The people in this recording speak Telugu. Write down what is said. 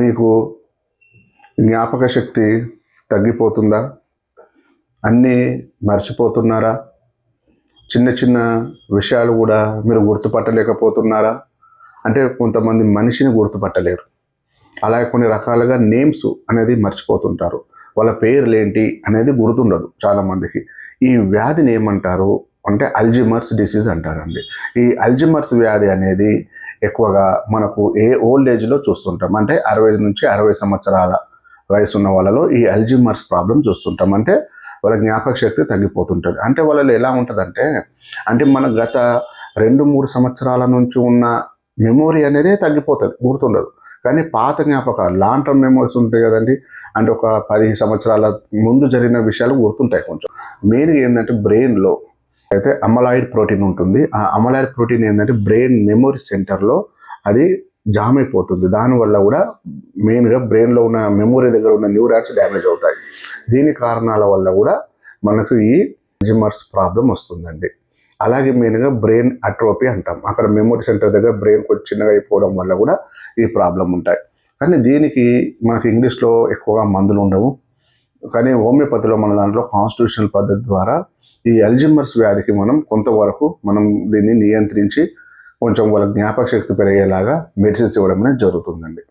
మీకు జ్ఞాపక శక్తి తగ్గిపోతుందా? అన్నీ మర్చిపోతున్నారా? చిన్న చిన్న విషయాలు కూడా మీరు గుర్తుపట్టలేకపోతున్నారా? అంటే కొంతమంది మనిషిని గుర్తుపట్టలేరు, అలాగే కొన్ని రకాలుగా నేమ్స్ అనేది మర్చిపోతుంటారు, వాళ్ళ పేర్లు ఏంటి అనేది గుర్తుండదు చాలామందికి. ఈ వ్యాధిని ఏమంటారు అంటే అల్జీమర్స్ డిసీజ్ అంటారండి. ఈ అల్జీమర్స్ వ్యాధి అనేది ఎక్కువగా మనకు ఓల్డ్ ఏజ్లో చూస్తుంటాం. అంటే 65 నుంచి 60 సంవత్సరాల వయసు ఉన్న వాళ్ళలో ఈ అల్జీమర్స్ ప్రాబ్లం చూస్తుంటాం. అంటే వాళ్ళ జ్ఞాపక శక్తి తగ్గిపోతుంటుంది. అంటే వాళ్ళలో ఎలా ఉంటుందంటే, అంటే మన గత 2-3 సంవత్సరాల నుంచి ఉన్న మెమొరీ అనేది తగ్గిపోతుంది, గుర్తుండదు. కానీ పాత జ్ఞాపకాలు, లాంగ్ టర్మ్ మెమోరీస్ ఉంటాయి కదండి, అంటే ఒక 10 సంవత్సరాల ముందు జరిగిన విషయాలు గుర్తుంటాయి కొంచెం. మెయిన్గా ఏంటంటే బ్రెయిన్లో అయితే అమలాయిడ్ ప్రోటీన్ ఉంటుంది. ఆ అమలాయిడ్ ప్రోటీన్ ఏంటంటే బ్రెయిన్ మెమొరీ సెంటర్లో అది జామ్ అయిపోతుంది. దానివల్ల కూడా మెయిన్గా బ్రెయిన్లో ఉన్న మెమొరీ దగ్గర ఉన్న న్యూరాన్స్ డ్యామేజ్ అవుతాయి. దీని కారణాల వల్ల కూడా మనకు ఈ అల్జీమర్స్ ప్రాబ్లం వస్తుందండి. అలాగే మెయిన్గా బ్రెయిన్ అట్రోపీ అంటాం. అక్కడ మెమొరీ సెంటర్ దగ్గర బ్రెయిన్ కొంచెం చిన్నగా అయిపోవడం వల్ల కూడా ఈ ప్రాబ్లం ఉంటాయి. కానీ దీనికి మనకి ఇంగ్లీష్లో ఎక్కువగా మందులు ఉండవు. కానీ హోమియోపతిలో మన దాంట్లో కాన్స్టిట్యూషనల్ పద్ధతి ద్వారా ఈ అల్జీమర్స్ వ్యాధికి మనం కొంతవరకు మనం దీన్ని నియంత్రించి కొంచెం వాళ్ళ జ్ఞాపక శక్తి పెరిగేలాగా మెడిసిన్స్ ఇవ్వడం అనేది జరుగుతుందండి.